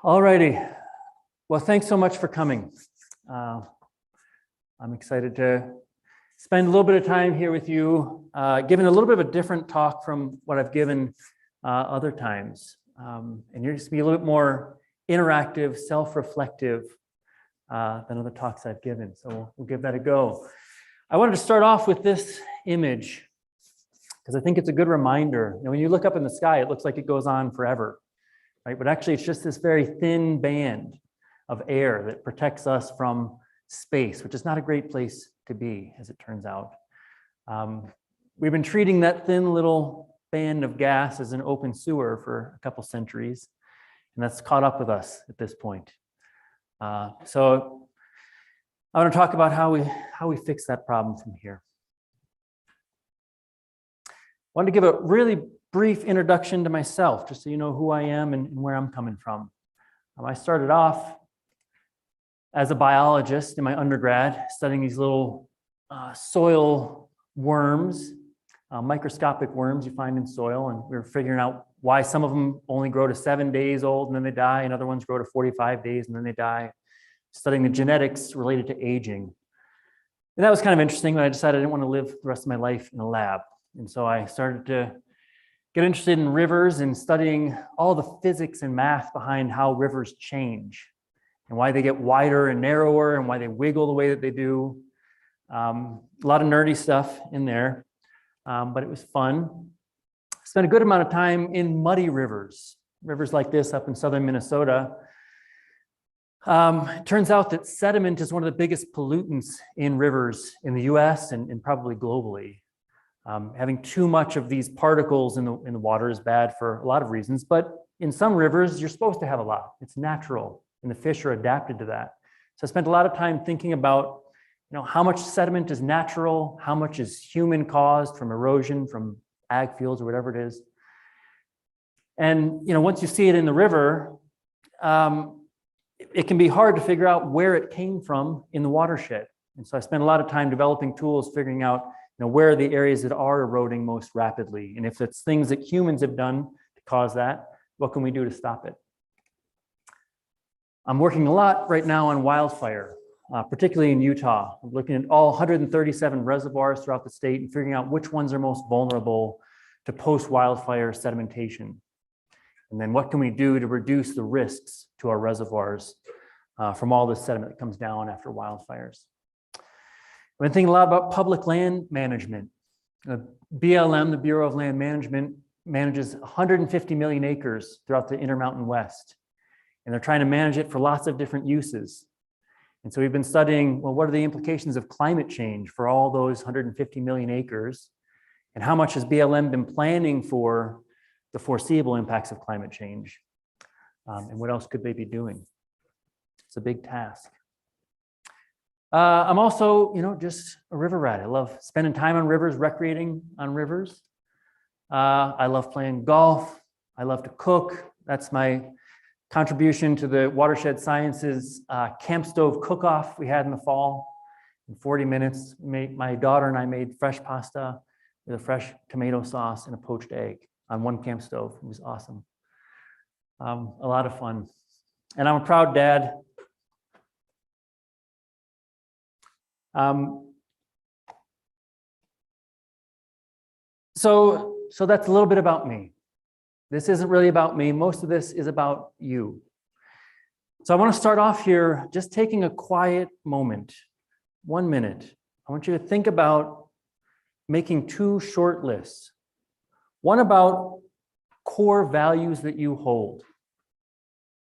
Alrighty. Well, thanks so much for coming. I'm excited to spend a little bit of time here with you, giving a little bit of a different talk from what I've given other times. And you're just be a little bit more interactive, self-reflective than other talks I've given. So we'll give that a go. I wanted to start off with this image because I think it's a good reminder. You know, when you look up in the sky, it looks like it goes on forever, right? But actually, it's just this very thin band of air that protects us from space, which is not a great place to be, as it turns out. We've been treating that thin little band of gas as an open sewer for a couple centuries, and that's caught up with us at this point. So I want to talk about how we fix that problem from here. I wanted to give a really brief introduction to myself, just so you know who I am and where I'm coming from. I started off as a biologist in my undergrad, studying these little soil worms, microscopic worms you find in soil, and we were figuring out why some of them only grow to 7 days old and then they die, and other ones grow to 45 days and then they die, studying the genetics related to aging. And that was kind of interesting, but I decided I didn't want to live the rest of my life in a lab. And so I started to get interested in rivers and studying all the physics and math behind how rivers change and why they get wider and narrower and why they wiggle the way that they do. A lot of nerdy stuff in there, but it was fun. Spent a good amount of time in muddy rivers like this up in southern Minnesota. It turns out that sediment is one of the biggest pollutants in rivers in the US and probably globally. Having too much of these particles in the water is bad for a lot of reasons, but in some rivers, you're supposed to have a lot. It's natural, and the fish are adapted to that. So I spent a lot of time thinking about, you know, how much sediment is natural, how much is human caused from erosion, from ag fields or whatever it is. And, you know, once you see it in the river, it can be hard to figure out where it came from in the watershed. And so I spent a lot of time developing tools, figuring out, you know, where are the areas that are eroding most rapidly? And if it's things that humans have done to cause that, what can we do to stop it? I'm working a lot right now on wildfire, particularly in Utah. I'm looking at all 137 reservoirs throughout the state and figuring out which ones are most vulnerable to post-wildfire sedimentation. And then what can we do to reduce the risks to our reservoirs from all the sediment that comes down after wildfires? I've been thinking a lot about public land management. BLM, the Bureau of Land Management, manages 150 million acres throughout the Intermountain West. And they're trying to manage it for lots of different uses. And so we've been studying, well, what are the implications of climate change for all those 150 million acres? And how much has BLM been planning for the foreseeable impacts of climate change? And what else could they be doing? It's a big task. I'm also, you know, just a river rat. I love spending time on rivers, recreating on rivers. I love playing golf. I love to cook. That's my contribution to the Watershed Sciences camp stove cook-off we had in the fall. In 40 minutes, my daughter and I made fresh pasta with a fresh tomato sauce and a poached egg on one camp stove. It was awesome. A lot of fun. And I'm a proud dad. So that's a little bit about me. This isn't really about me. Most of this is about you. So I want to start off here just taking a quiet moment, 1 minute. I want you to think about making 2 short lists. One about core values that you hold.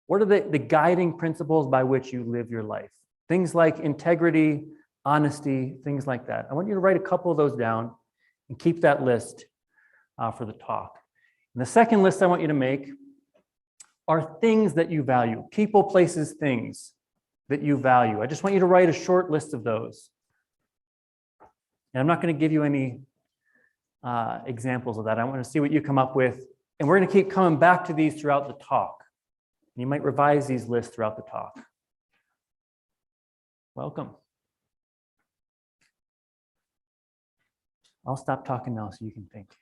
What are the guiding principles by which you live your life? Things like integrity, honesty, things like that. I want you to write a couple of those down and keep that list for the talk. And the second list I want you to make are things that you value, people, places, things that you value. I just want you to write a short list of those. And I'm not going to give you any examples of that. I want to see what you come up with. And we're going to keep coming back to these throughout the talk. And you might revise these lists throughout the talk. Welcome. I'll stop talking now so you can think.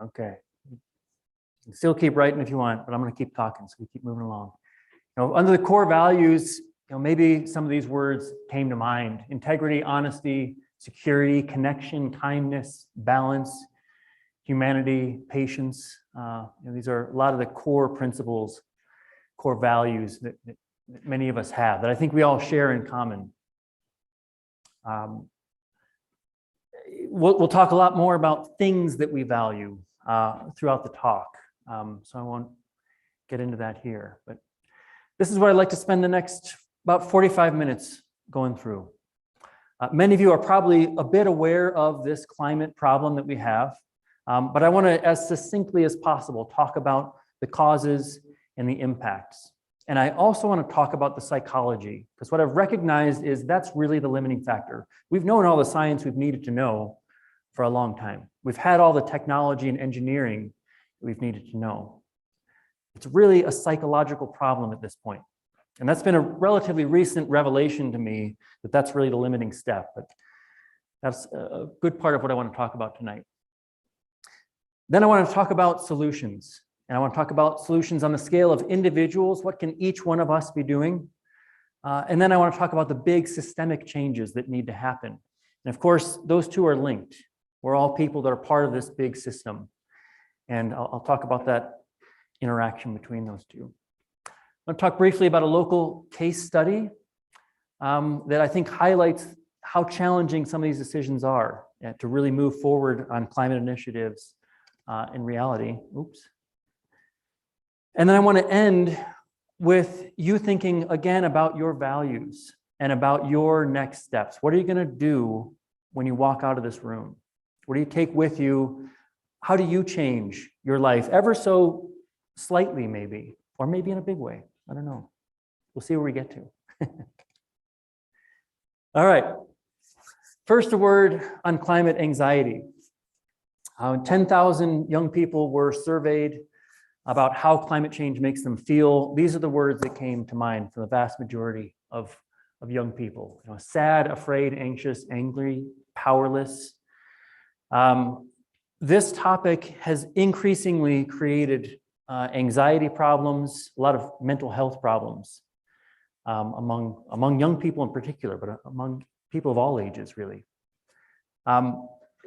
Okay. Still keep writing if you want, but I'm going to keep talking, so we keep moving along. Under the core values, maybe some of these words came to mind: integrity, honesty, security, connection, kindness, balance, humanity, patience. These are a lot of the core principles, core values that many of us have, that I think we all share in common. We'll talk a lot more about things that we value throughout the talk. So I won't get into that here, but this is what I'd like to spend the next about 45 minutes going through. Many of you are probably a bit aware of this climate problem that we have, but I want to, as succinctly as possible, talk about the causes and the impacts. And I also want to talk about the psychology, because what I've recognized is that's really the limiting factor. We've known all the science we've needed to know for a long time. We've had all the technology and engineering we've needed to know. It's really a psychological problem at this point. And that's been a relatively recent revelation to me, that that's really the limiting step. But that's a good part of what I want to talk about tonight. Then I want to talk about solutions. And I want to talk about solutions on the scale of individuals. What can each one of us be doing? And then I want to talk about the big systemic changes that need to happen. And of course, those two are linked. We're all people that are part of this big system. And I'll talk about that interaction between those two. I'm going to talk briefly about a local case study that I think highlights how challenging some of these decisions are to really move forward on climate initiatives in reality. Oops. And then I want to end with you thinking again about your values and about your next steps. What are you going to do when you walk out of this room? What do you take with you? How do you change your life ever so slightly, maybe, or maybe in a big way? I don't know. We'll see where we get to. All right. First, a word on climate anxiety. 10,000 young people were surveyed about how climate change makes them feel. These are the words that came to mind for the vast majority of young people. Sad, afraid, anxious, angry, powerless. This topic has increasingly created anxiety problems, a lot of mental health problems among young people in particular, but among people of all ages, really.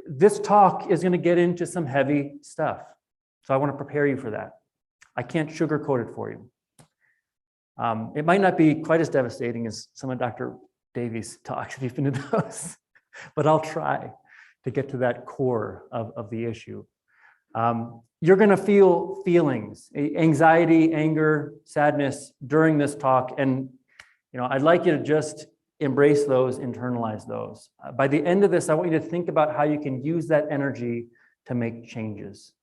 This talk is going to get into some heavy stuff, so I want to prepare you for that. I can't sugarcoat it for you. It might not be quite as devastating as some of Dr. Davies' talks, if you've been to those, but I'll try to get to that core of the issue. You're going to feel feelings, anxiety, anger, sadness during this talk, and I'd like you to just embrace those, internalize those. By the end of this, I want you to think about how you can use that energy to make changes.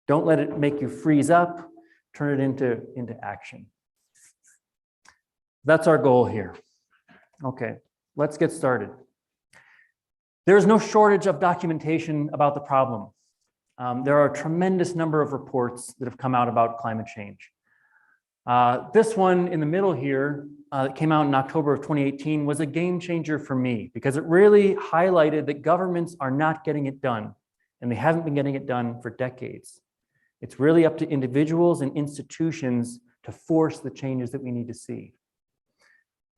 Don't let it make you freeze up, turn it into action. That's our goal here. Okay, let's get started. There's no shortage of documentation about the problem. There are a tremendous number of reports that have come out about climate change. This one in the middle here that came out in October of 2018 was a game changer for me, because it really highlighted that governments are not getting it done, and they haven't been getting it done for decades. It's really up to individuals and institutions to force the changes that we need to see.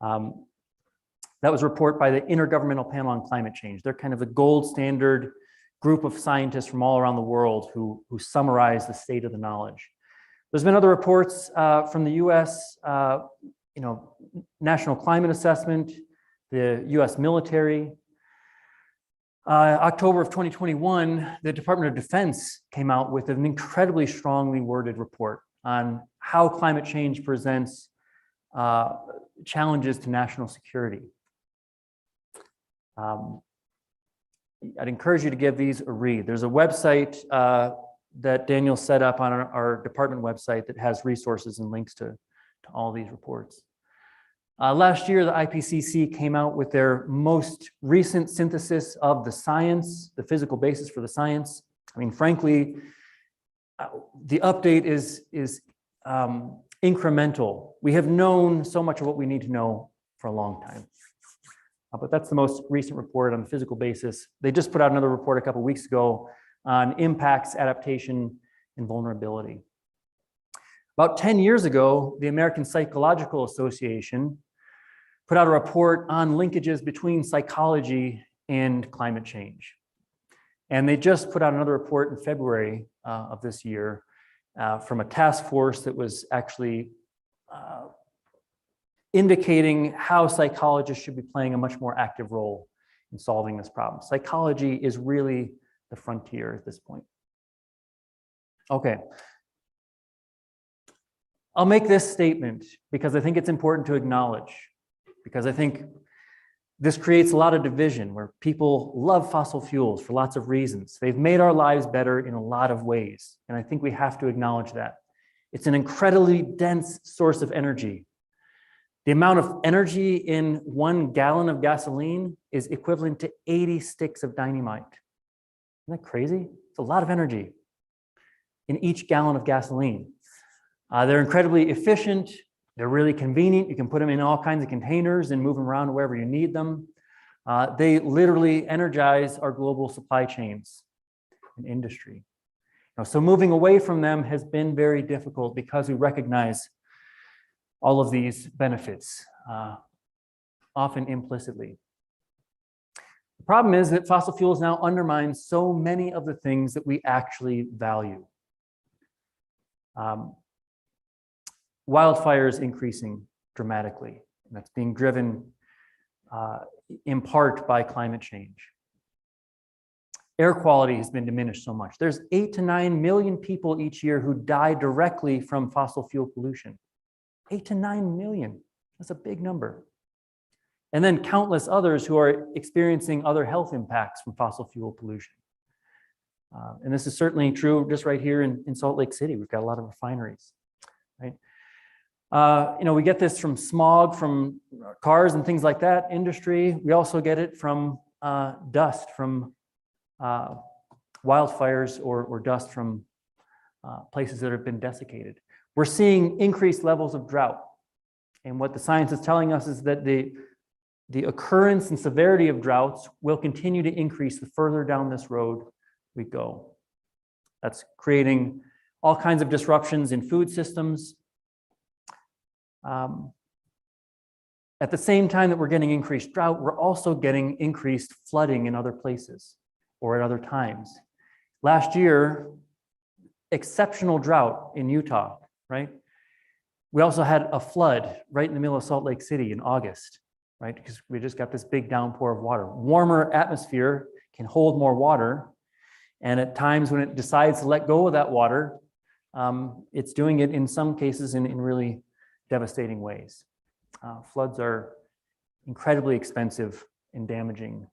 That was a report by the Intergovernmental Panel on Climate Change. They're kind of the gold standard group of scientists from all around the world who summarize the state of the knowledge. There's been other reports from the US, National Climate Assessment, the US military. October of 2021, the Department of Defense came out with an incredibly strongly worded report on how climate change presents challenges to national security. I'd encourage you to give these a read. There's a website that Daniel set up on our department website that has resources and links to all these reports. Last year, the IPCC came out with their most recent synthesis of the science, the physical basis for the science. I mean, frankly, the update is incremental. We have known so much of what we need to know for a long time. But that's the most recent report on the physical basis. They just put out another report a couple of weeks ago on impacts, adaptation, and vulnerability. About 10 years ago, the American Psychological Association put out a report on linkages between psychology and climate change. And they just put out another report in February of this year from a task force that was actually indicating how psychologists should be playing a much more active role in solving this problem. Psychology is really the frontier at this point. Okay. I'll make this statement because I think it's important to acknowledge, because I think this creates a lot of division where people love fossil fuels for lots of reasons. They've made our lives better in a lot of ways, and I think we have to acknowledge that. It's an incredibly dense source of energy. The amount of energy in 1 gallon of gasoline is equivalent to 80 sticks of dynamite. Isn't that crazy? It's a lot of energy in each gallon of gasoline. They're incredibly efficient. They're really convenient. You can put them in all kinds of containers and move them around wherever you need them. They literally energize our global supply chains and industry. So moving away from them has been very difficult because we recognize all of these benefits, often implicitly. The problem is that fossil fuels now undermine so many of the things that we actually value. Wildfire is increasing dramatically, and that's being driven in part by climate change. Air quality has been diminished so much. There's 8 to 9 million people each year who die directly from fossil fuel pollution. 8 to 9 million, that's a big number. And then countless others who are experiencing other health impacts from fossil fuel pollution. And this is certainly true just right here in Salt Lake City. We've got a lot of refineries, right? We get this from smog, from cars and things like that, industry. We also get it from dust from wildfires or dust from places that have been desiccated. We're seeing increased levels of drought. And what the science is telling us is that the occurrence and severity of droughts will continue to increase the further down this road we go. That's creating all kinds of disruptions in food systems. At the same time that we're getting increased drought, we're also getting increased flooding in other places or at other times. Last year, exceptional drought in Utah, right? We also had a flood right in the middle of Salt Lake City in August, right? Because we just got this big downpour of water. Warmer atmosphere can hold more water. And at times when it decides to let go of that water, it's doing it in some cases in really devastating ways. Floods are incredibly expensive and damaging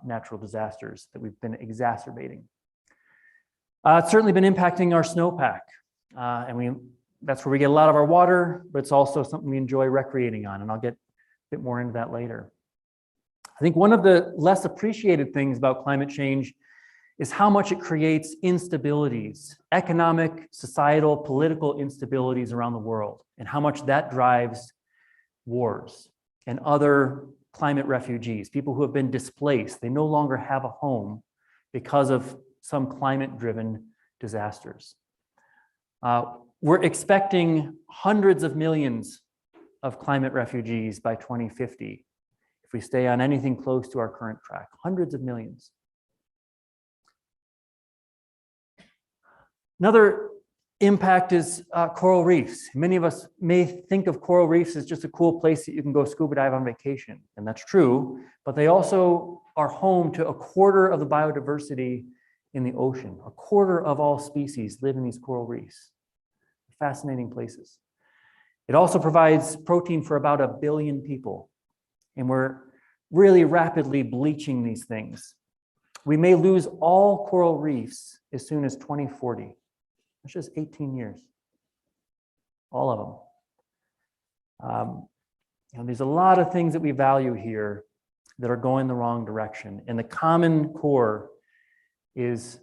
natural disasters that we've been exacerbating. It's certainly been impacting our snowpack. That's where we get a lot of our water, but it's also something we enjoy recreating on, and I'll get a bit more into that later. I think one of the less appreciated things about climate change is how much it creates instabilities, economic, societal, political instabilities around the world, and how much that drives wars and other climate refugees, people who have been displaced. They no longer have a home because of some climate-driven disasters. We're expecting hundreds of millions of climate refugees by 2050 if we stay on anything close to our current track, hundreds of millions. Another impact is coral reefs. Many of us may think of coral reefs as just a cool place that you can go scuba dive on vacation, and that's true, but they also are home to 1/4 of the biodiversity in the ocean. 1/4 of all species live in these coral reefs. Fascinating places. It also provides protein for about 1 billion people, and we're really rapidly bleaching these things. We may lose all coral reefs as soon as 2040. That's just 18 years. All of them. There's a lot of things that we value here that are going the wrong direction, and the common core is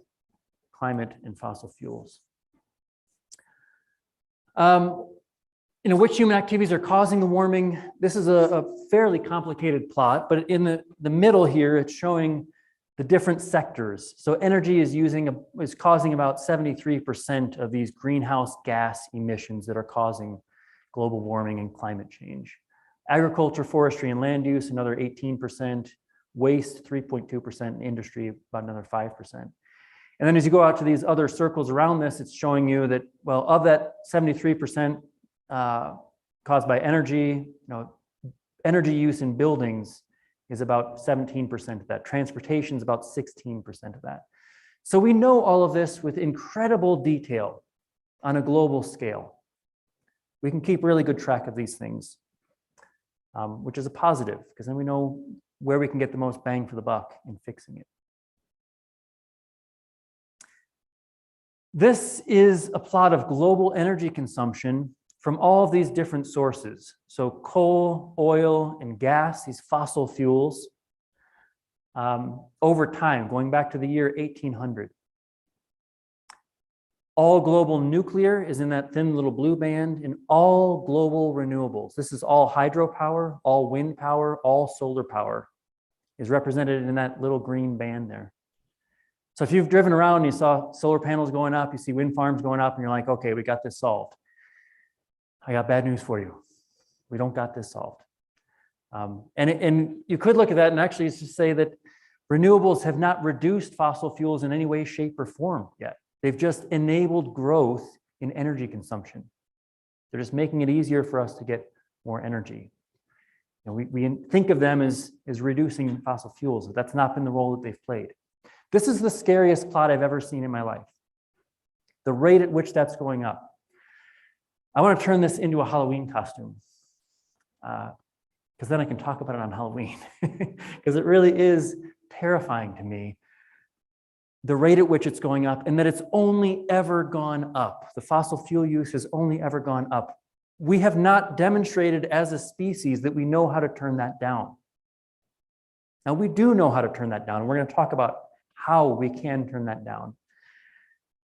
climate and fossil fuels. Which human activities are causing the warming? This is a fairly complicated plot, but in the middle here, it's showing the different sectors. So energy is causing about 73% of these greenhouse gas emissions that are causing global warming and climate change. Agriculture, forestry, and land use, another 18%. Waste, 3.2%. Industry, about another 5%. And then as you go out to these other circles around this, it's showing you that, well, of that 73% caused by energy, energy use in buildings is about 17% of that. Transportation is about 16% of that. So we know all of this with incredible detail on a global scale. We can keep really good track of these things, which is a positive, because then we know where we can get the most bang for the buck in fixing it. This is a plot of global energy consumption from all of these different sources. So coal, oil, and gas, these fossil fuels, over time, going back to the year 1800. All global nuclear is in that thin little blue band, and all global renewables. This is all hydropower, all wind power, all solar power is represented in that little green band there. So if you've driven around and you saw solar panels going up, you see wind farms going up, and you're like, okay, we got this solved. I got bad news for you. We don't got this solved. And you could look at that and actually just say that renewables have not reduced fossil fuels in any way, shape, or form yet. They've just enabled growth in energy consumption. They're just making it easier for us to get more energy. We think of them as reducing fossil fuels, but that's not been the role that they've played. This is the scariest plot I've ever seen in my life. The rate at which that's going up. I want to turn this into a Halloween costume, because then I can talk about it on Halloween, because it really is terrifying to me, the rate at which it's going up, and that it's only ever gone up. The fossil fuel use has only ever gone up. We have not demonstrated as a species that we know how to turn that down. Now, we do know how to turn that down, and we're going to talk about how we can turn that down.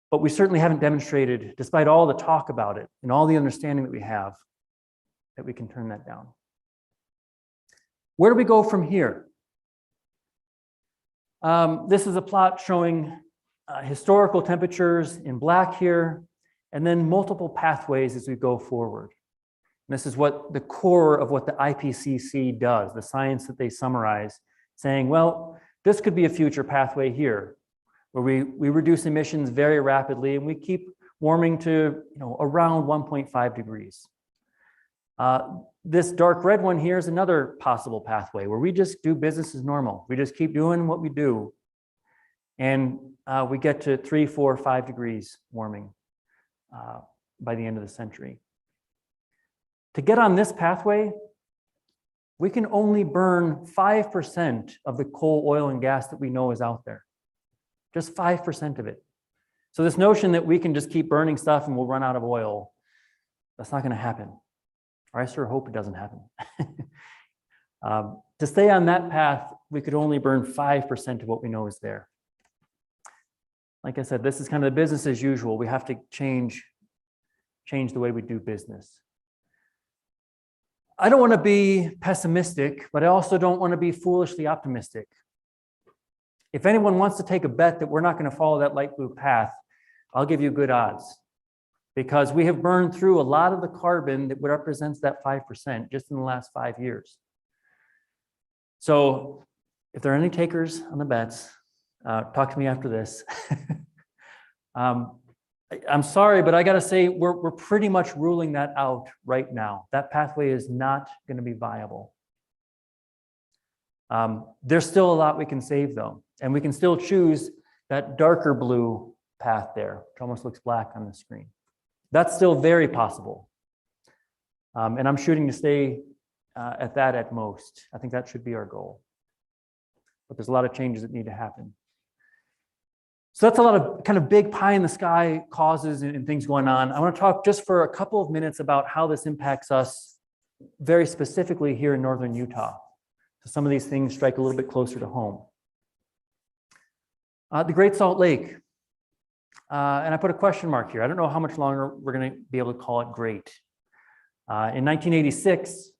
But we certainly haven't demonstrated, despite all the talk about it and all the understanding that we have, that we can turn that down. Where do we go from here? This is a plot showing historical temperatures in black here, and then multiple pathways as we go forward. And this is what the core of what the IPCC does, the science that they summarize, saying, well, this could be a future pathway here, where we reduce emissions very rapidly and we keep warming to around 1.5 degrees. This dark red one here is another possible pathway where we just do business as normal. We just keep doing what we do. And we get to 3, 4, 5 degrees warming by the end of the century. To get on this pathway, we can only burn 5% of the coal, oil, and gas that we know is out there. Just 5% of it. So this notion that we can just keep burning stuff and we'll run out of oil, that's not going to happen. Or I sure hope it doesn't happen. To stay on that path, we could only burn 5% of what we know is there. Like I said, this is kind of the business as usual. We have to change the way we do business. I don't want to be pessimistic, but I also don't want to be foolishly optimistic. If anyone wants to take a bet that we're not going to follow that light blue path, I'll give you good odds, because we have burned through a lot of the carbon that represents that 5% just in the last 5 years. So if there are any takers on the bets, talk to me after this. I'm sorry, but I got to say we're pretty much ruling that out right now. That pathway is not going to be viable. There's still a lot we can save, though, and we can still choose that darker blue path there, which almost looks black on the screen. That's still very possible, and I'm shooting to stay at that at most. I think that should be our goal, but there's a lot of changes that need to happen. So that's a lot of kind of big pie in the sky causes and things going on. I want to talk just for a couple of minutes about how this impacts us very specifically here in northern Utah. So some of these things strike a little bit closer to home. The Great Salt Lake, and I put a question mark here. I don't know how much longer we're going to be able to call it great. In 1986,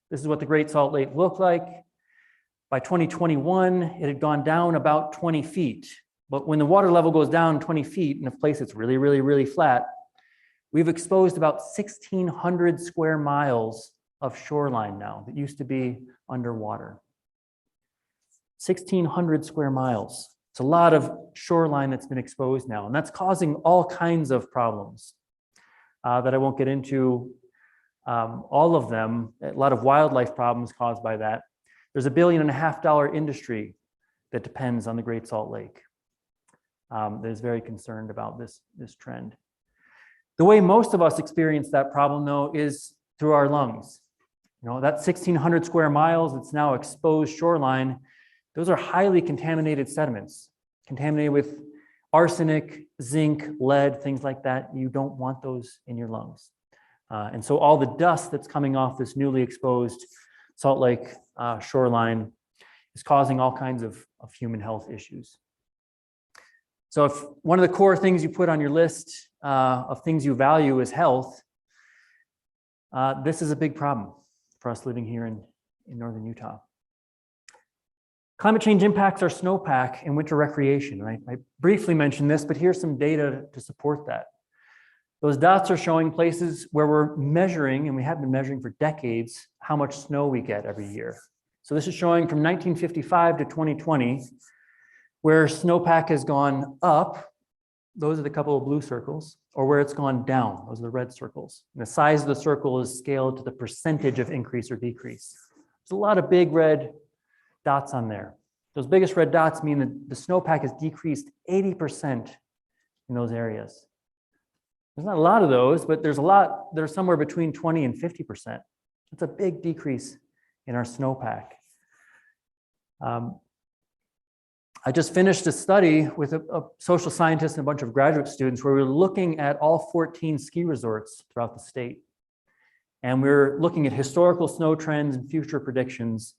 this is what the Great Salt Lake looked like. By 2021, it had gone down about 20 feet. But when the water level goes down 20 feet in a place that's really, really, really flat, we've exposed about 1,600 square miles of shoreline now that used to be underwater. 1,600 square miles. It's a lot of shoreline that's been exposed now, and that's causing all kinds of problems that I won't get into all of them. A lot of wildlife problems caused by that. There's $1.5 billion industry that depends on the Great Salt Lake that is very concerned about this trend. The way most of us experience that problem, though, is through our lungs. You know, that 1,600 square miles that's now exposed shoreline, those are highly contaminated sediments, contaminated with arsenic, zinc, lead, things like that. You don't want those in your lungs. And so all the dust that's coming off this newly exposed Salt Lake shoreline is causing all kinds of human health issues. So if one of the core things you put on your list of things you value is health, this is a big problem for us living here in northern Utah. Climate change impacts our snowpack and winter recreation. I briefly mentioned this, but here's some data to support that. Those dots are showing places where we're measuring, and we have been measuring for decades, how much snow we get every year. So this is showing from 1955 to 2020, where snowpack has gone up. Those are the couple of blue circles, or where it's gone down. Those are the red circles. And the size of the circle is scaled to the percentage of increase or decrease. There's a lot of big red dots on there. Those biggest red dots mean that the snowpack has decreased 80% in those areas. There's not a lot of those, but there's a lot that are somewhere between 20 and 50%. That's a big decrease in our snowpack. I just finished a study with a social scientist and a bunch of graduate students where we were looking at all 14 ski resorts throughout the state. And we're looking at historical snow trends and future predictions.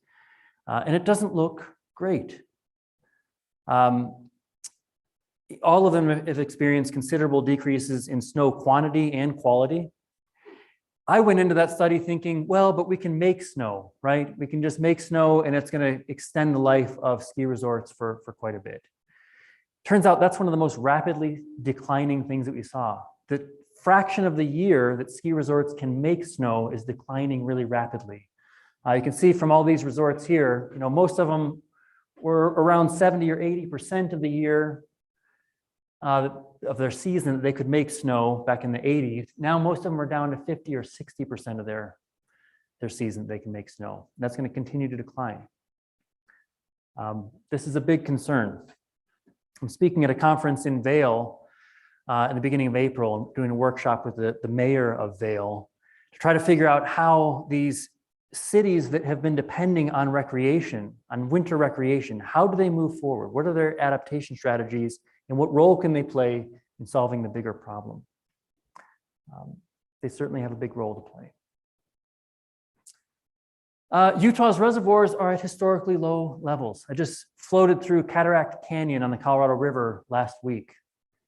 And it doesn't look great. All of them have experienced considerable decreases in snow quantity and quality. I went into that study thinking, well, but we can make snow, right? We can just make snow and it's going to extend the life of ski resorts for quite a bit. Turns out that's one of the most rapidly declining things that we saw. The fraction of the year that ski resorts can make snow is declining really rapidly. You can see from all these resorts here, most of them were around 70 or 80% of the year of their season that they could make snow back in the 80s. Now most of them are down to 50 or 60% of their season they can make snow. That's going to continue to decline. This is a big concern. I'm speaking at a conference in Vail in the beginning of April. I'm doing a workshop with the mayor of Vail to try to figure out how these cities that have been depending on recreation, on winter recreation, how do they move forward? What are their adaptation strategies? And what role can they play in solving the bigger problem? They certainly have a big role to play. Utah's reservoirs are at historically low levels. I just floated through Cataract Canyon on the Colorado River last week.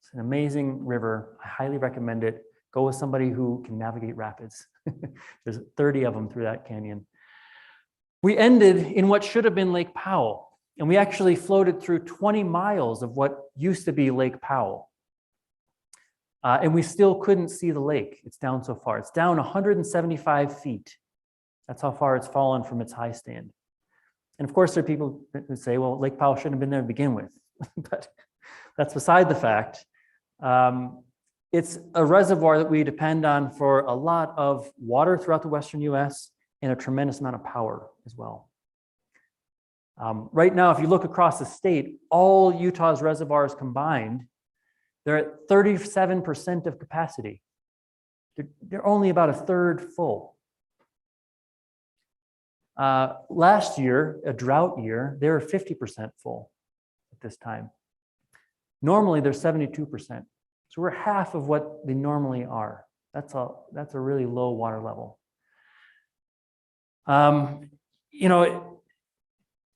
It's an amazing river. I highly recommend it. Go with somebody who can navigate rapids. There's 30 of them through that canyon. We ended in what should have been Lake Powell. And we actually floated through 20 miles of what used to be Lake Powell. And we still couldn't see the lake. It's down so far. It's down 175 feet. That's how far it's fallen from its high stand. And of course, there are people who say, well, Lake Powell shouldn't have been there to begin with. But that's beside the fact. It's a reservoir that we depend on for a lot of water throughout the Western US and a tremendous amount of power as well. Right now, if you look across the state, all Utah's reservoirs combined, they're at 37% of capacity. They're only about a third full. Last year, a drought year, they were 50% full at this time. Normally, they're 72%. So we're half of what they normally are. That's a really low water level.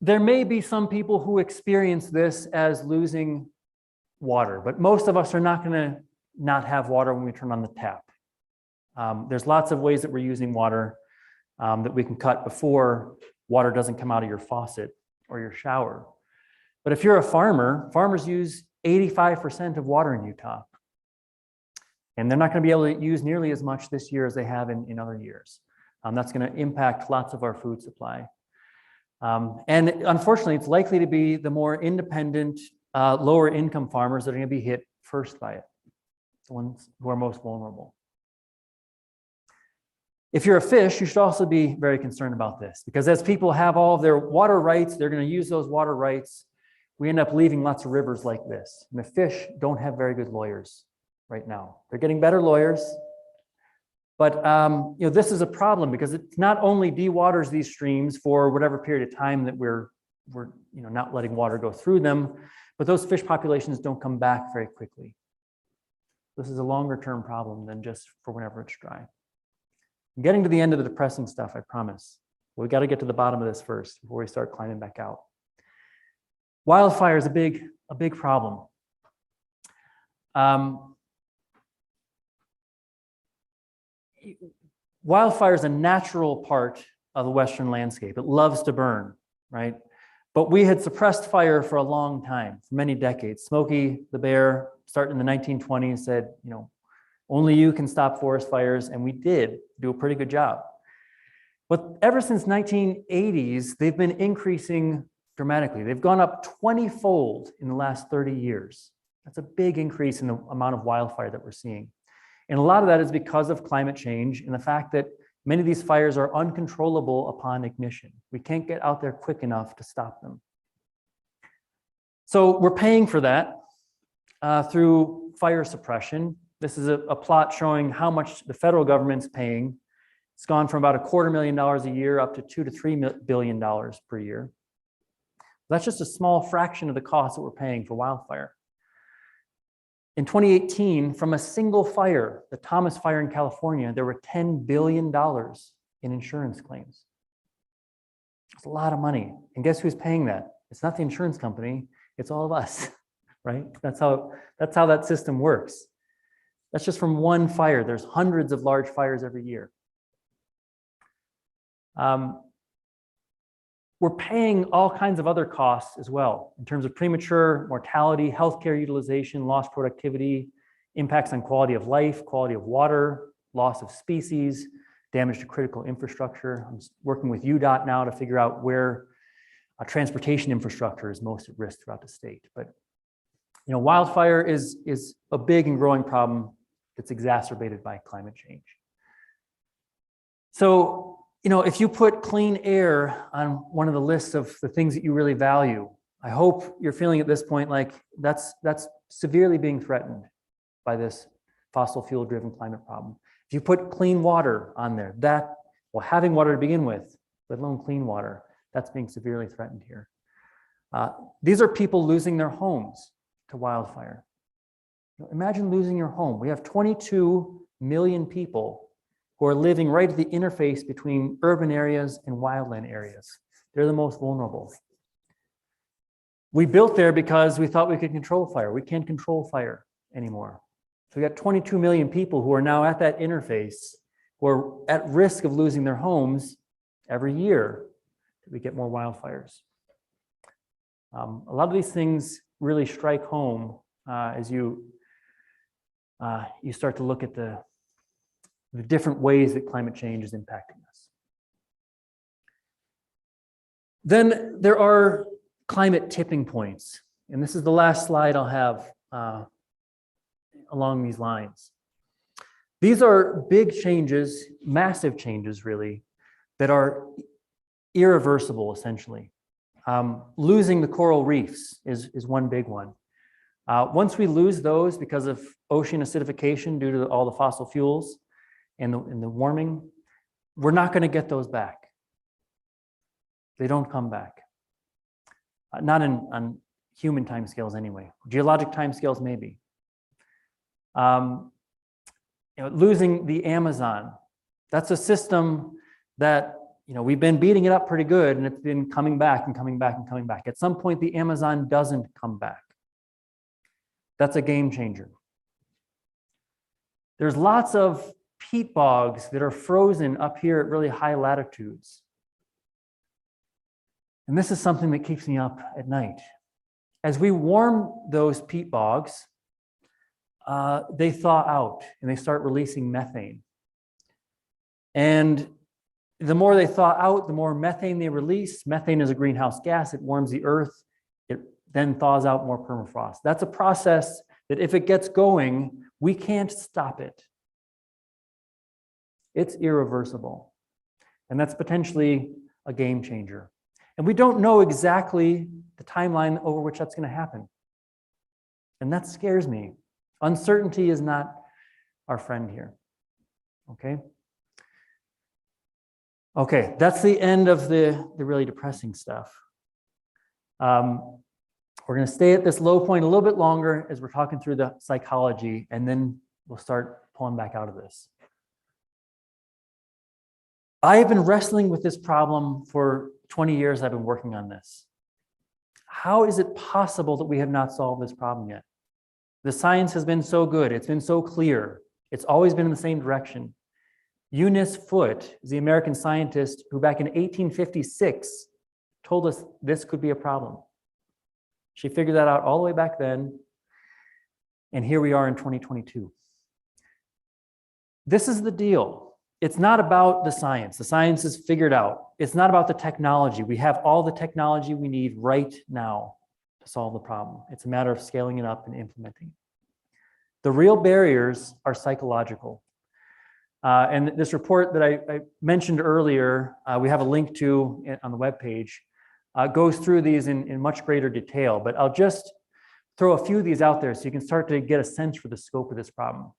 There may be some people who experience this as losing water, but most of us are not going to not have water when we turn on the tap. There's lots of ways that we're using water that we can cut before water doesn't come out of your faucet. or your shower. But if you're a farmer, farmers use 85% of water in Utah. And they're not going to be able to use nearly as much this year as they have in other years. That's going to impact lots of our food supply. And unfortunately, it's likely to be the more independent, lower income farmers that are going to be hit first by it, the ones who are most vulnerable. If you're a fish, you should also be very concerned about this, because as people have all of their water rights, they're going to use those water rights. We end up leaving lots of rivers like this. And the fish don't have very good lawyers right now. They're getting better lawyers. But this is a problem, because it not only dewaters these streams for whatever period of time that we're not letting water go through them, but those fish populations don't come back very quickly. This is a longer term problem than just for whenever it's dry. I'm getting to the end of the depressing stuff, I promise. We got to get to the bottom of this first before we start climbing back out. Wildfire is a big problem. Wildfire is a natural part of the Western landscape. It loves to burn, right? But we had suppressed fire for a long time, for many decades. Smokey the Bear, starting in the 1920s, said, only you can stop forest fires, and we did do a pretty good job. But ever since 1980s, they've been increasing dramatically. They've gone up 20-fold in the last 30 years. That's a big increase in the amount of wildfire that we're seeing. And a lot of that is because of climate change and the fact that many of these fires are uncontrollable upon ignition. We can't get out there quick enough to stop them. So we're paying for that through fire suppression. This is a plot showing how much the federal government's paying. It's gone from about $250,000 a year up to $2 to $3 billion per year. That's just a small fraction of the cost that we're paying for wildfire. In 2018, from a single fire, the Thomas Fire in California, there were $10 billion in insurance claims. It's a lot of money. And guess who's paying that? It's not the insurance company, it's all of us, right? That's how that system works. That's just from one fire. There's hundreds of large fires every year. We're paying all kinds of other costs as well, in terms of premature mortality, healthcare utilization, lost productivity, impacts on quality of life, quality of water, loss of species, damage to critical infrastructure. I'm working with UDOT now to figure out where transportation infrastructure is most at risk throughout the state. But wildfire is a big and growing problem that's exacerbated by climate change. So, if you put clean air on one of the lists of the things that you really value, I hope you're feeling at this point like that's severely being threatened by this fossil fuel driven climate problem. If you put clean water on there, having water to begin with, let alone clean water, that's being severely threatened here. These are people losing their homes to wildfire. Imagine losing your home. We have 22 million people who are living right at the interface between urban areas and wildland areas. They're the most vulnerable. We built there because we thought we could control fire. We can't control fire anymore. So we got 22 million people who are now at that interface, who are at risk of losing their homes every year that we get more wildfires. A lot of these things really strike home as you start to look at the different ways that climate change is impacting us. Then there are climate tipping points. And this is the last slide I'll have along these lines. These are big changes, massive changes really, that are irreversible essentially. Losing the coral reefs is one big one. Once we lose those because of ocean acidification due to all the fossil fuels, and the warming, we're not going to get those back. They don't come back. Not on human timescales anyway. Geologic timescales maybe. Losing the Amazon. That's a system that we've been beating it up pretty good, and it's been coming back and coming back and coming back. At some point, the Amazon doesn't come back. That's a game changer. There's lots of peat bogs that are frozen up here at really high latitudes. And this is something that keeps me up at night. As we warm those peat bogs, they thaw out and they start releasing methane. And the more they thaw out, the more methane they release. Methane is a greenhouse gas. It warms the earth. It then thaws out more permafrost. That's a process that if it gets going, we can't stop it. It's irreversible. And that's potentially a game changer. And we don't know exactly the timeline over which that's going to happen. And that scares me. Uncertainty is not our friend here. Okay? Okay, that's the end of the really depressing stuff. We're going to stay at this low point a little bit longer as we're talking through the psychology, and then we'll start pulling back out of this. I have been wrestling with this problem for 20 years. I've been working on this. How is it possible that we have not solved this problem yet? The science has been so good. It's been so clear. It's always been in the same direction. Eunice Foote is the American scientist who back in 1856 told us this could be a problem. She figured that out all the way back then, and here we are in 2022. This is the deal. It's not about the science. The science is figured out. It's not about the technology. We have all the technology we need right now to solve the problem. It's a matter of scaling it up and implementing. The real barriers are psychological. And this report that I mentioned earlier, we have a link to on the webpage, goes through these in much greater detail, but I'll just throw a few of these out there so you can start to get a sense for the scope of this problem.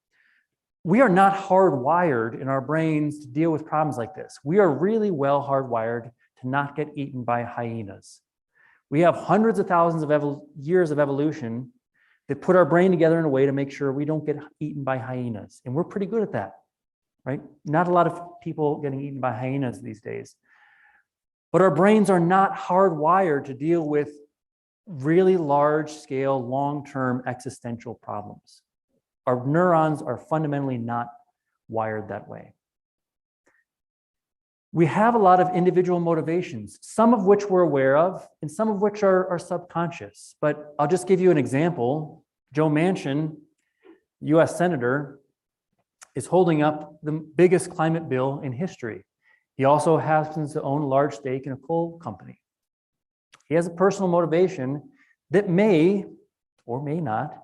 We are not hardwired in our brains to deal with problems like this. We are really well hardwired to not get eaten by hyenas. We have hundreds of thousands of years of evolution that put our brain together in a way to make sure we don't get eaten by hyenas. And we're pretty good at that, right? Not a lot of people getting eaten by hyenas these days. But our brains are not hardwired to deal with really large-scale, long-term existential problems. Our neurons are fundamentally not wired that way. We have a lot of individual motivations, some of which we're aware of, and some of which are subconscious. But I'll just give you an example. Joe Manchin, US Senator, is holding up the biggest climate bill in history. He also happens to own a large stake in a coal company. He has a personal motivation that may or may not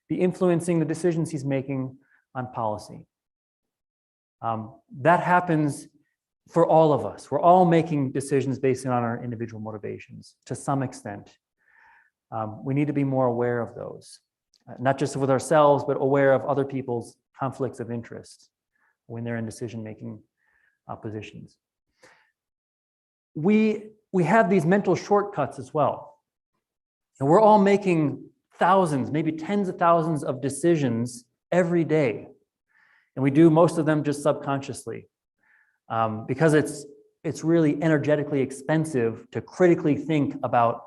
be influencing the decisions he's making on policy. That happens for all of us. We're all making decisions based on our individual motivations to some extent. We need to be more aware of those, not just with ourselves, but aware of other people's conflicts of interest when they're in decision-making positions. We have these mental shortcuts as well. And we're all making thousands, maybe tens of thousands of decisions every day. And we do most of them just subconsciously because it's really energetically expensive to critically think about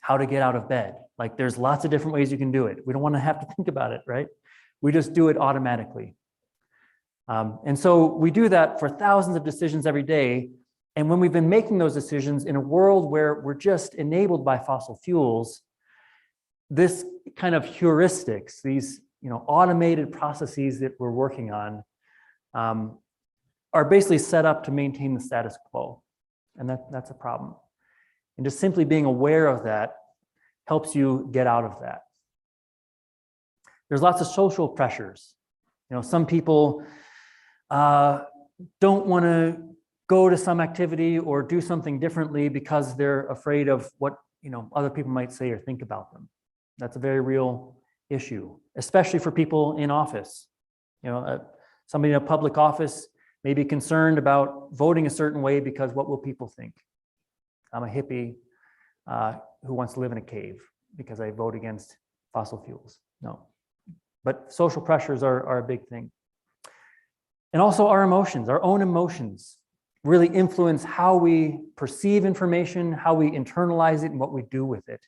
how to get out of bed. Like there's lots of different ways you can do it. We don't want to have to think about it, right? We just do it automatically. And so we do that for thousands of decisions every day. And when we've been making those decisions in a world where we're just enabled by fossil fuels, this kind of heuristics, these automated processes that we're working on are basically set up to maintain the status quo. And that's a problem. And just simply being aware of that helps you get out of that. There's lots of social pressures. Some people don't want to go to some activity or do something differently because they're afraid of what other people might say or think about them. That's a very real issue, especially for people in office. Somebody in a public office may be concerned about voting a certain way because what will people think? I'm a hippie who wants to live in a cave because I vote against fossil fuels. No. But social pressures are a big thing. And also our emotions, our own emotions really influence how we perceive information, how we internalize it, and what we do with it.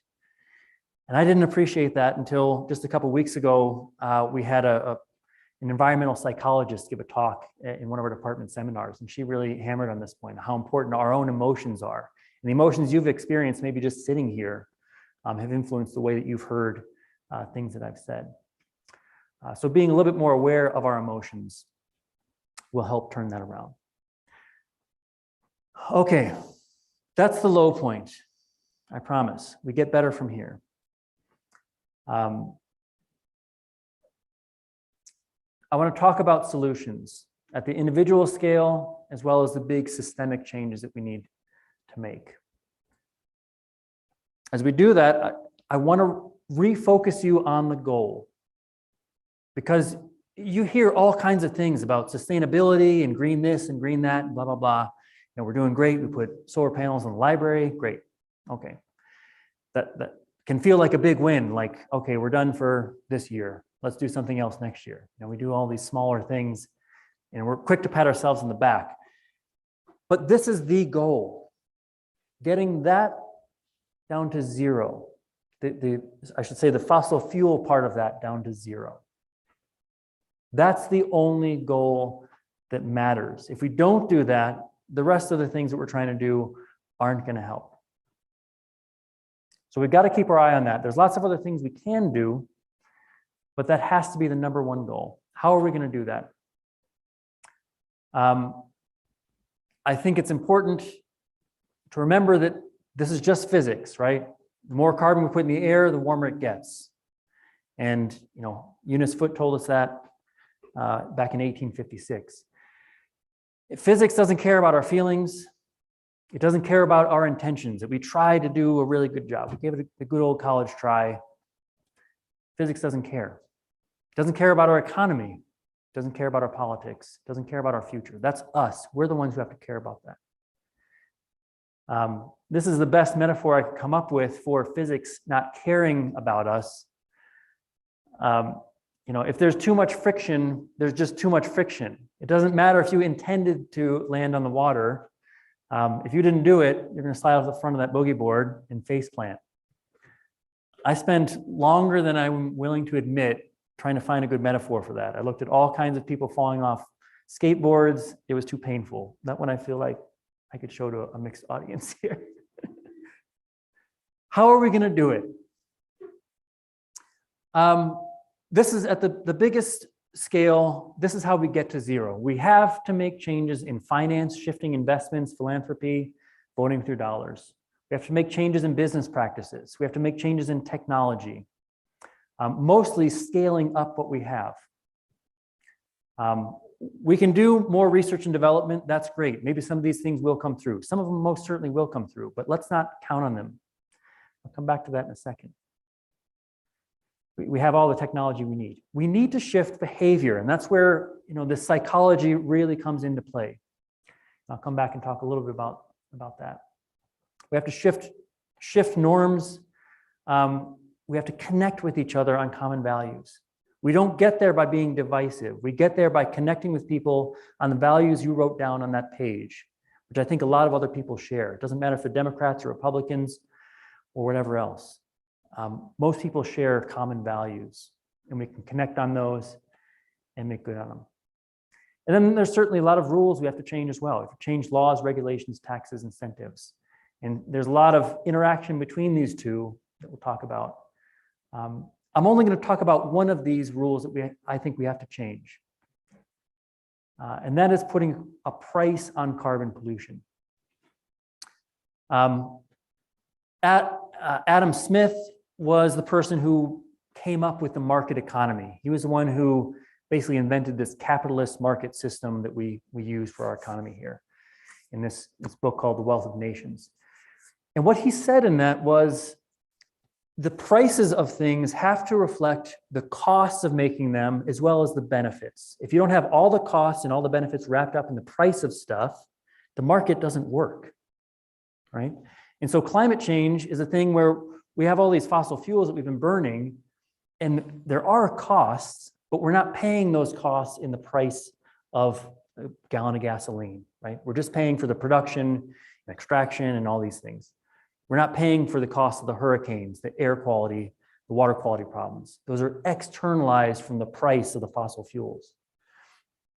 And I didn't appreciate that until just a couple of weeks ago. We had an environmental psychologist give a talk in one of our department seminars, and she really hammered on this point, how important our own emotions are. And the emotions you've experienced, maybe just sitting here, have influenced the way that you've heard things that I've said. So being a little bit more aware of our emotions will help turn that around. Okay, that's the low point. I promise. We get better from here. I want to talk about solutions at the individual scale, as well as the big systemic changes that we need to make. As we do that, I want to refocus you on the goal, because you hear all kinds of things about sustainability and green this and green that and blah, blah, blah. You know, we're doing great. We put solar panels in the library. Great. Okay. That can feel like a big win. Like, okay, we're done for this year. Let's do something else next year. You know, we do all these smaller things and we're quick to pat ourselves on the back. But this is the goal. Getting that down to zero. I should say the fossil fuel part of that down to zero. That's the only goal that matters. If we don't do that, the rest of the things that we're trying to do aren't going to help. So we've got to keep our eye on that. There's lots of other things we can do, but that has to be the number one goal. How are we going to do that? I think it's important to remember that this is just physics, right? The more carbon we put in the air, the warmer it gets. And, you know, Eunice Foote told us that back in 1856. Physics doesn't care about our feelings. It doesn't care about our intentions, that we try to do a really good job. We gave it a good old college try. Physics doesn't care. It doesn't care about our economy. It doesn't care about our politics. It doesn't care about our future. That's us. We're the ones who have to care about that. This is the best metaphor I could come up with for physics not caring about us. You know, if there's too much friction, there's just too much friction. It doesn't matter if you intended to land on the water. If you didn't do it, you're going to slide off the front of that boogie board and face plant. I spent longer than I'm willing to admit trying to find a good metaphor for that. I looked at all kinds of people falling off skateboards. It was too painful. Not when I feel like I could show to a mixed audience here. How are we going to do it? This is at the biggest scale. This is how we get to zero. We have to make changes in finance, shifting investments, philanthropy, voting through dollars. We have to make changes in business practices. We have to make changes in technology, mostly scaling up what we have. We can do more research and development. That's great. Maybe some of these things will come through. Some of them most certainly will come through, but let's not count on them. I'll come back to that in a second. We have all the technology we need. We need to shift behavior, and that's where, you know, the psychology really comes into play. I'll come back and talk a little bit about that. We have to shift norms. We have to connect with each other on common values. We don't get there by being divisive. We get there by connecting with people on the values you wrote down on that page, which I think a lot of other people share. It doesn't matter if they're Democrats or Republicans or whatever else. Most people share common values, and we can connect on those and make good on them. And then there's certainly a lot of rules we have to change as well. We have to change laws, regulations, taxes, incentives. And there's a lot of interaction between these two that we'll talk about. I'm only going to talk about one of these rules that I think we have to change. And that is putting a price on carbon pollution. Adam Smith was the person who came up with the market economy. He was the one who basically invented this capitalist market system that we use for our economy here in this book called The Wealth of Nations. And what he said in that was the prices of things have to reflect the costs of making them as well as the benefits. If you don't have all the costs and all the benefits wrapped up in the price of stuff, the market doesn't work, right? And so climate change is a thing where we have all these fossil fuels that we've been burning, and there are costs, but we're not paying those costs in the price of a gallon of gasoline, right? We're just paying for the production and extraction and all these things. We're not paying for the cost of the hurricanes, the air quality, the water quality problems. Those are externalized from the price of the fossil fuels.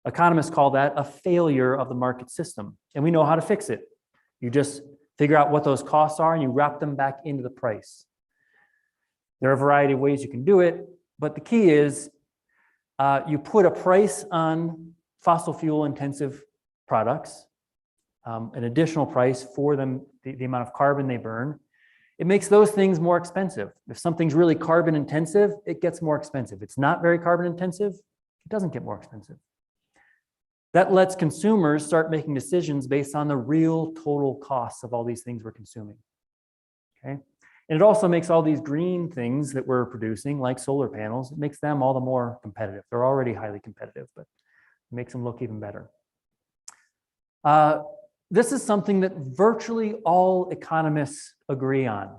Economists call that a failure of the market system, and we know how to fix it. You just figure out what those costs are, and you wrap them back into the price. There are a variety of ways you can do it, but the key is you put a price on fossil fuel intensive products, an additional price for them, the amount of carbon they burn. It makes those things more expensive. If something's really carbon intensive, it gets more expensive. It's not very carbon intensive, it doesn't get more expensive. That lets consumers start making decisions based on the real total costs of all these things we're consuming. Okay? And it also makes all these green things that we're producing, like solar panels, it makes them all the more competitive. They're already highly competitive, but it makes them look even better. This is something that virtually all economists agree on.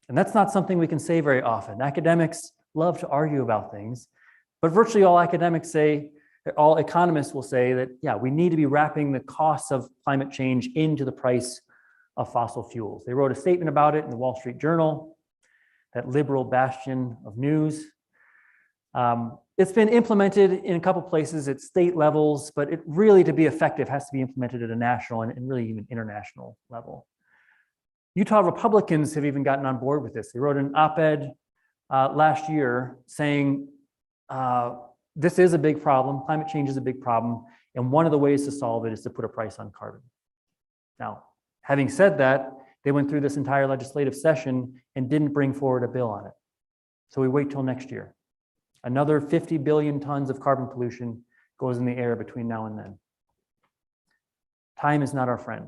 And that's not something we can say very often. Academics love to argue about things, but virtually all all economists will say that, yeah, we need to be wrapping the costs of climate change into the price of fossil fuels. They wrote a statement about it in the Wall Street Journal, that liberal bastion of news. It's been implemented in a couple places at state levels, but it really, to be effective, has to be implemented at a national and really even international level. Utah Republicans have even gotten on board with this. They wrote an op-ed last year saying, this is a big problem, climate change is a big problem, and one of the ways to solve it is to put a price on carbon. Now, having said that, they went through this entire legislative session and didn't bring forward a bill on it. So we wait till next year. Another 50 billion tons of carbon pollution goes in the air between now and then. Time is not our friend.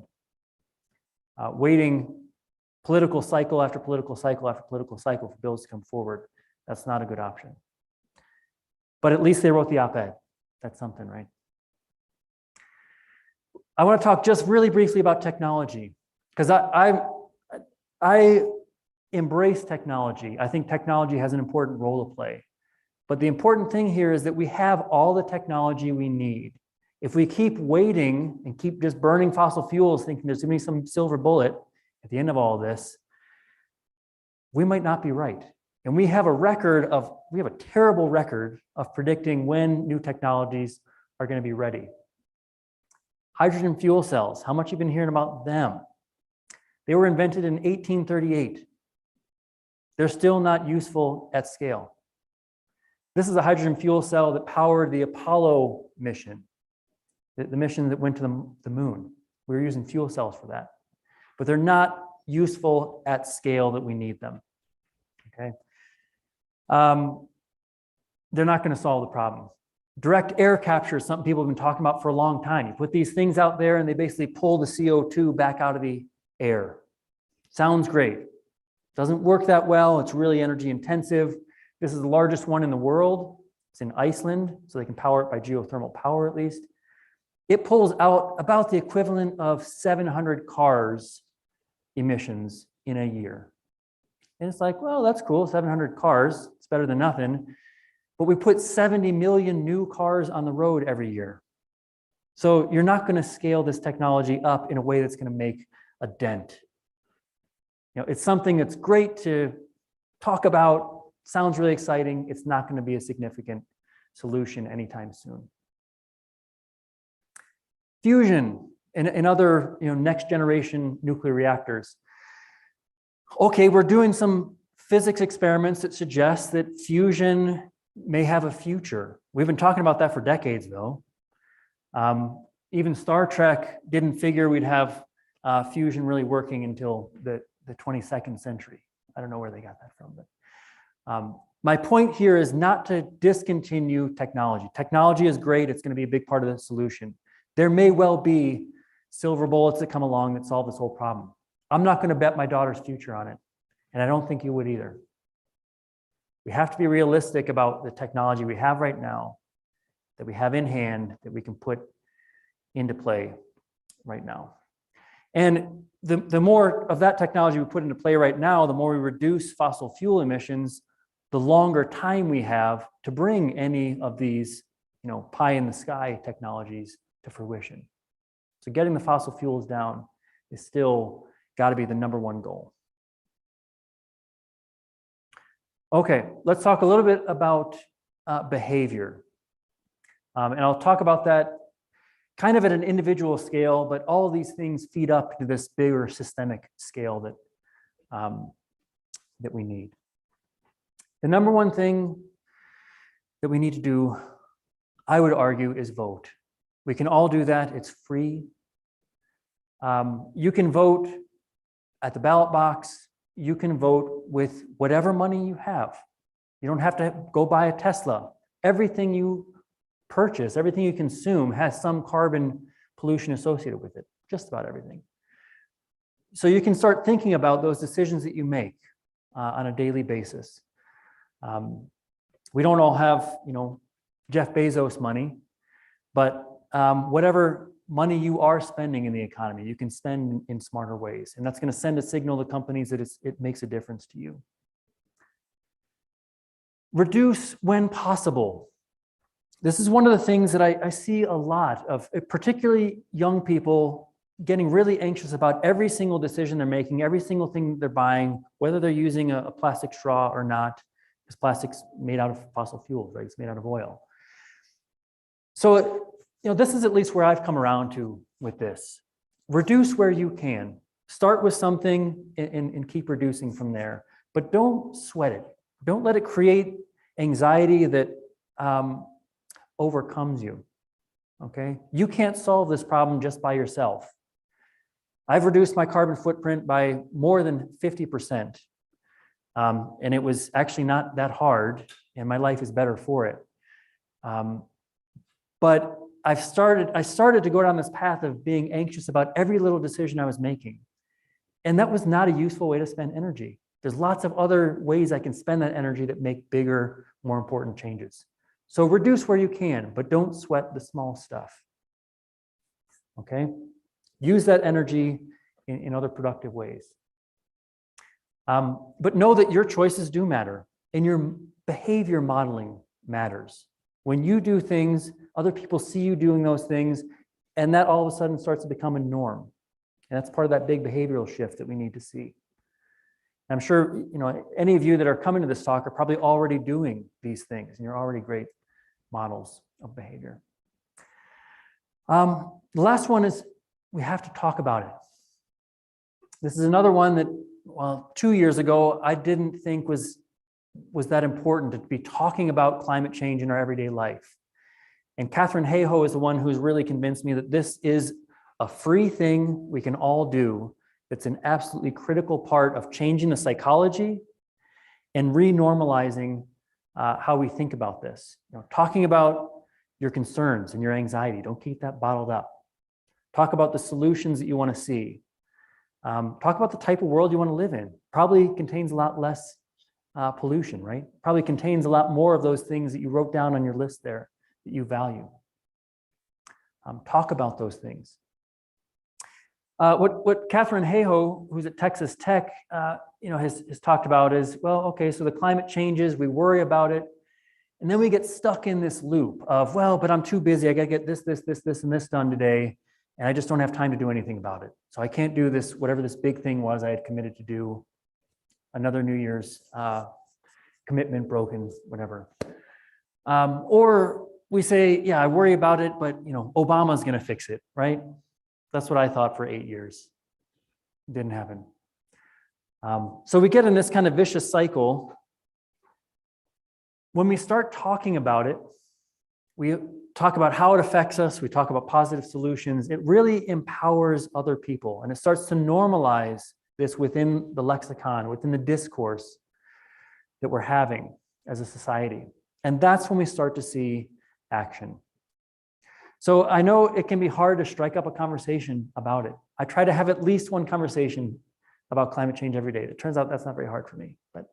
Waiting political cycle after political cycle after political cycle for bills to come forward, that's not a good option. But at least they wrote the op-ed. That's something, right? I want to talk just really briefly about technology, because I embrace technology. I think technology has an important role to play. But the important thing here is that we have all the technology we need. If we keep waiting and keep just burning fossil fuels, thinking there's going to be some silver bullet at the end of all of this, we might not be right. And we have a terrible record of predicting when new technologies are going to be ready. Hydrogen fuel cells, how much have you been hearing about them? They were invented in 1838. They're still not useful at scale. This is a hydrogen fuel cell that powered the Apollo mission, the mission that went to the moon. We were using fuel cells for that. But they're not useful at scale that we need them. Okay? They're not going to solve the problem. Direct air capture is something people have been talking about for a long time. You put these things out there and they basically pull the CO2 back out of the air. Sounds great. Doesn't work that well. It's really energy intensive. This is the largest one in the world. It's in Iceland, so they can power it by geothermal power at least. It pulls out about the equivalent of 700 cars emissions in a year. And it's like, well, that's cool, 700 cars, it's better than nothing. But we put 70 million new cars on the road every year. So you're not going to scale this technology up in a way that's going to make a dent. It's something that's great to talk about, sounds really exciting. It's not going to be a significant solution anytime soon. Fusion and other next generation nuclear reactors. Okay, we're doing some physics experiments that suggest that fusion may have a future. We've been talking about that for decades, though. Even Star Trek didn't figure we'd have fusion really working until the 22nd century. I don't know where they got that from, but my point here is not to discontinue technology. Technology is great. It's going to be a big part of the solution. There may well be silver bullets that come along that solve this whole problem. I'm not going to bet my daughter's future on it, and I don't think you would either. We have to be realistic about the technology we have right now, that we have in hand, that we can put into play right now. And the more of that technology we put into play right now, the more we reduce fossil fuel emissions, the longer time we have to bring any of these, pie in the sky technologies to fruition. So getting the fossil fuels down is still got to be the #1 goal. Okay, let's talk a little bit about behavior. And I'll talk about that kind of at an individual scale, but all of these things feed up to this bigger systemic scale that we need. The number one thing that we need to do, I would argue, is vote. We can all do that. It's free. You can vote at the ballot box. You can vote with whatever money you have. You don't have to go buy a Tesla. Everything you purchase, everything you consume has some carbon pollution associated with it, just about everything. So you can start thinking about those decisions that you make on a daily basis. We don't all have, Jeff Bezos money, but whatever money you are spending in the economy, you can spend in smarter ways. And that's going to send a signal to companies that it makes a difference to you. Reduce when possible. This is one of the things that I see a lot of, particularly young people getting really anxious about every single decision they're making, every single thing they're buying, whether they're using a plastic straw or not, because plastic's made out of fossil fuels, right? It's made out of oil. So, this is at least where I've come around to with this. Reduce where you can. Start with something and keep reducing from there, but don't sweat it. Don't let it create anxiety that overcomes you, okay? You can't solve this problem just by yourself. I've reduced my carbon footprint by more than 50%. And it was actually not that hard, and my life is better for it. But I started to go down this path of being anxious about every little decision I was making. And that was not a useful way to spend energy. There's lots of other ways I can spend that energy that make bigger, more important changes. So reduce where you can, but don't sweat the small stuff. Okay? Use that energy in other productive ways. But know that your choices do matter, and your behavior modeling matters. When you do things, other people see you doing those things, and that all of a sudden starts to become a norm. And that's part of that big behavioral shift that we need to see. I'm sure any of you that are coming to this talk are probably already doing these things, and you're already great models of behavior. The last one is we have to talk about it. This is another one that, 2 years ago, I didn't think was that important to be talking about climate change in our everyday life. And Katharine Hayhoe is the one who's really convinced me that this is a free thing we can all do. It's an absolutely critical part of changing the psychology and renormalizing how we think about this. Talking about your concerns and your anxiety. Don't keep that bottled up. Talk about the solutions that you want to see. Talk about the type of world you want to live in. Probably contains a lot less pollution, right? Probably contains a lot more of those things that you wrote down on your list there that you value. Talk about those things. What Katharine Hayhoe, who's at Texas Tech, has talked about is, okay, so the climate changes, we worry about it, and then we get stuck in this loop of, but I'm too busy, I gotta get this, and this done today, and I just don't have time to do anything about it. So I can't do this, whatever this big thing was I had committed to do, another New Year's commitment broken, whatever. Or we say, yeah, I worry about it, but Obama's gonna fix it, right? That's what I thought for 8 years. It didn't happen. So we get in this kind of vicious cycle. When we start talking about it, we talk about how it affects us, we talk about positive solutions, it really empowers other people, and it starts to normalize this within the lexicon, within the discourse that we're having as a society. And that's when we start to see action. So I know it can be hard to strike up a conversation about it. I try to have at least one conversation about climate change every day. It turns out that's not very hard for me, but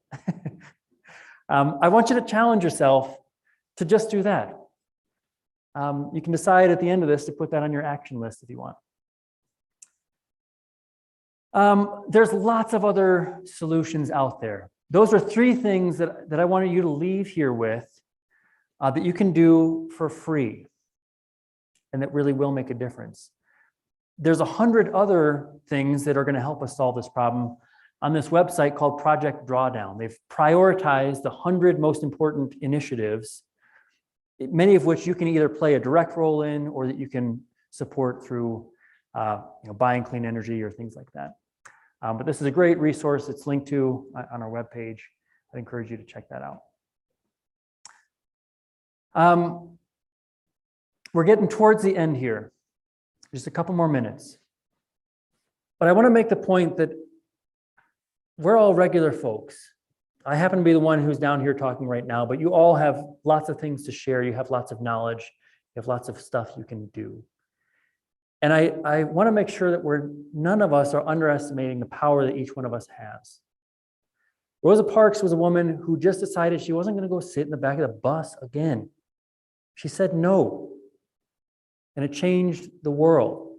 I want you to challenge yourself to just do that. You can decide at the end of this to put that on your action list if you want. There's lots of other solutions out there. Those are 3 things that I wanted you to leave here with that you can do for free and that really will make a difference. There's 100 other things that are going to help us solve this problem on this website called Project Drawdown. They've prioritized the 100 most important initiatives, many of which you can either play a direct role in or that you can support through buying clean energy or things like that. But this is a great resource. It's linked to on our webpage. I'd encourage you to check that out. We're getting towards the end here. Just a couple more minutes. But I want to make the point that we're all regular folks. I happen to be the one who's down here talking right now, but you all have lots of things to share. You have lots of knowledge. You have lots of stuff you can do. And I want to make sure that none of us are underestimating the power that each one of us has. Rosa Parks was a woman who just decided she wasn't going to go sit in the back of the bus again. She said no. And it changed the world.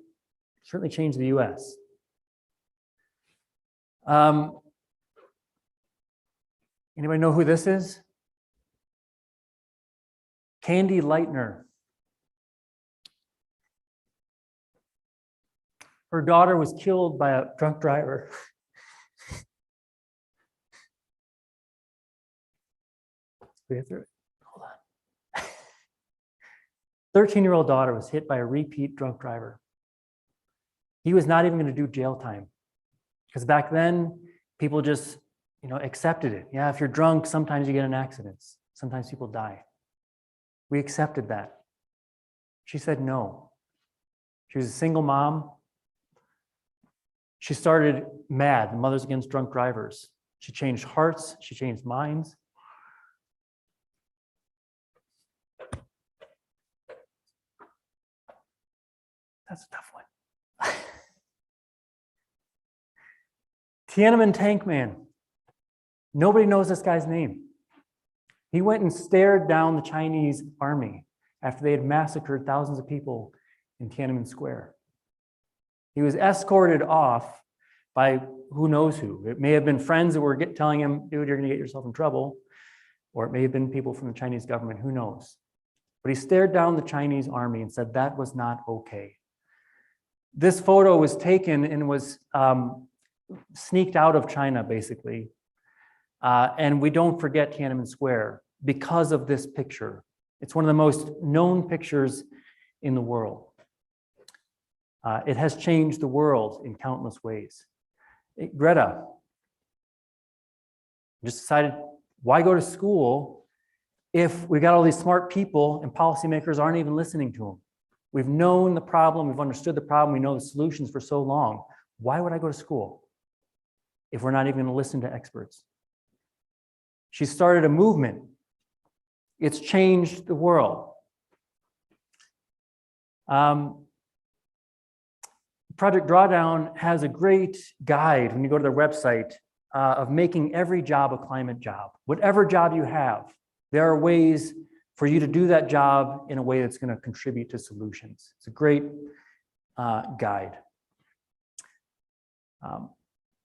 It certainly changed the US. Anybody know who this is? Candy Lightner. Her daughter was killed by a drunk driver. Hold on. 13-year-old daughter was hit by a repeat drunk driver. He was not even going to do jail time. Because back then, people just, accepted it. Yeah, if you're drunk, sometimes you get in accidents. Sometimes people die. We accepted that. She said no. She was a single mom. She started MAD, Mothers Against Drunk Drivers. She changed hearts. She changed minds. That's a tough one. Tiananmen Tank Man. Nobody knows this guy's name. He went and stared down the Chinese army after they had massacred thousands of people in Tiananmen Square. He was escorted off by who knows who. It may have been friends that were telling him, dude, you're going to get yourself in trouble. Or it may have been people from the Chinese government, who knows. But he stared down the Chinese army and said that was not okay. This photo was taken and was sneaked out of China, basically. And we don't forget Tiananmen Square because of this picture. It's one of the most known pictures in the world. It has changed the world in countless ways. Greta just decided, why go to school if we got all these smart people and policymakers aren't even listening to them? We've known the problem, we've understood the problem, we know the solutions for so long. Why would I go to school if we're not even going to listen to experts? She started a movement. It's changed the world. Project Drawdown has a great guide when you go to their website of making every job a climate job. Whatever job you have, there are ways for you to do that job in a way that's going to contribute to solutions. It's a great guide.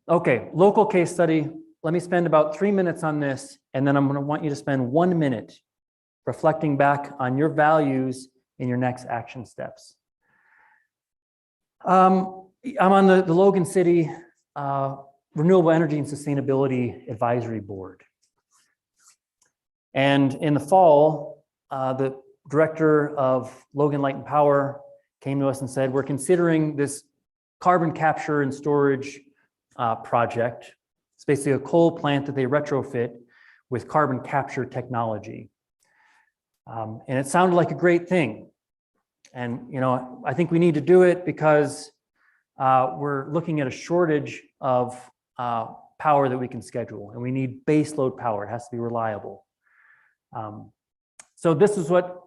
Okay, local case study. Let me spend about 3 minutes on this, and then I'm going to want you to spend 1 minute reflecting back on your values in your next action steps. I'm on the Logan City Renewable Energy and Sustainability Advisory Board. And in the fall, the director of Logan Light and Power came to us and said, we're considering this carbon capture and storage project. It's basically a coal plant that they retrofit with carbon capture technology. And it sounded like a great thing. And I think we need to do it because we're looking at a shortage of power that we can schedule, and we need base load power. It has to be reliable. So this is what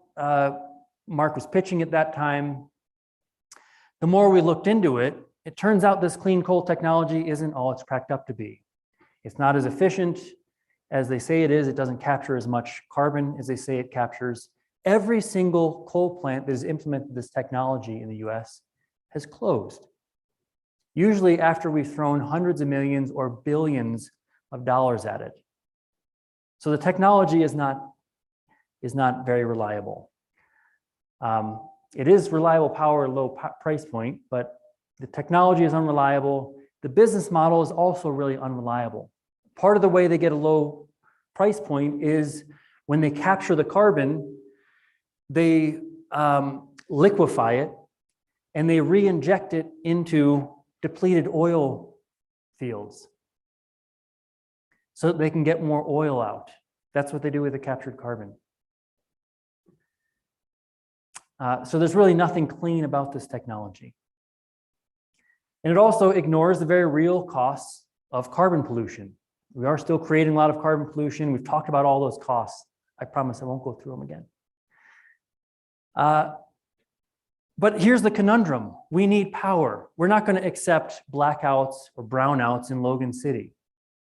Mark was pitching at that time. The more we looked into it, it turns out this clean coal technology isn't all it's cracked up to be. It's not as efficient as they say it is. It doesn't capture as much carbon as they say it captures. Every single coal plant that has implemented this technology in the US has closed. Usually after we've thrown hundreds of millions or billions of dollars at it. So the technology is not very reliable. It is reliable power at a low price point, but the technology is unreliable. The business model is also really unreliable. Part of the way they get a low price point is when they capture the carbon, they liquefy it, and they re-inject it into depleted oil fields so that they can get more oil out. That's what they do with the captured carbon. So there's really nothing clean about this technology. And it also ignores the very real costs of carbon pollution. We are still creating a lot of carbon pollution. We've talked about all those costs. I promise I won't go through them again. But here's the conundrum. We need power. We're not going to accept blackouts or brownouts in Logan City.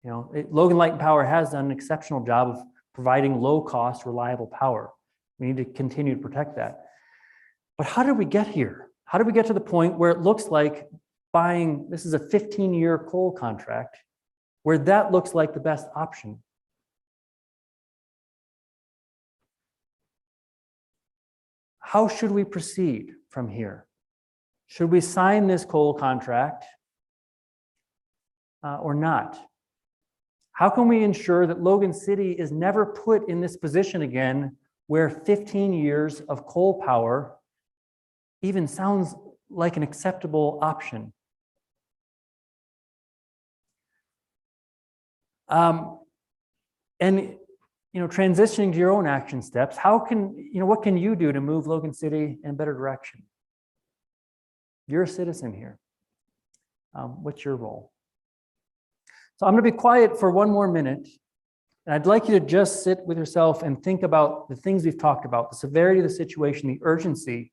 You know, Logan Light and Power has done an exceptional job of providing low-cost, reliable power. We need to continue to protect that. But how did we get here? How did we get to the point where it looks like buying, this is a 15-year coal contract, where that looks like the best option? How should we proceed from here? Should we sign this coal contract or not? How can we ensure that Logan City is never put in this position again where 15 years of coal power even sounds like an acceptable option? And transitioning to your own action steps, what can you do to move Logan City in a better direction? You're a citizen here. What's your role? So I'm going to be quiet for one more minute, and I'd like you to just sit with yourself and think about the things we've talked about, the severity of the situation, the urgency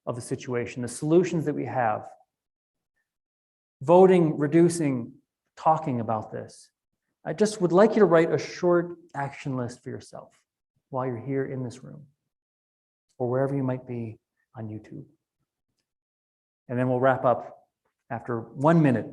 of the situation, the solutions that we have. Voting, reducing, talking about this. I just would like you to write a short action list for yourself while you're here in this room or wherever you might be on YouTube. And then we'll wrap up after 1 minute.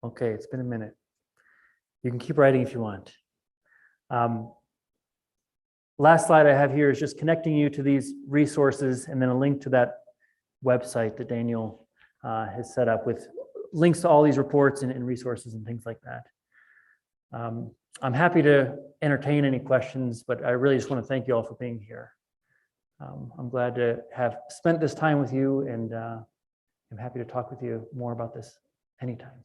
Okay, it's been a minute. You can keep writing if you want. Last slide I have here is just connecting you to these resources and then a link to that website that Daniel has set up with links to all these reports and resources and things like that. I'm happy to entertain any questions, but I really just want to thank you all for being here. I'm glad to have spent this time with you, and I'm happy to talk with you more about this anytime.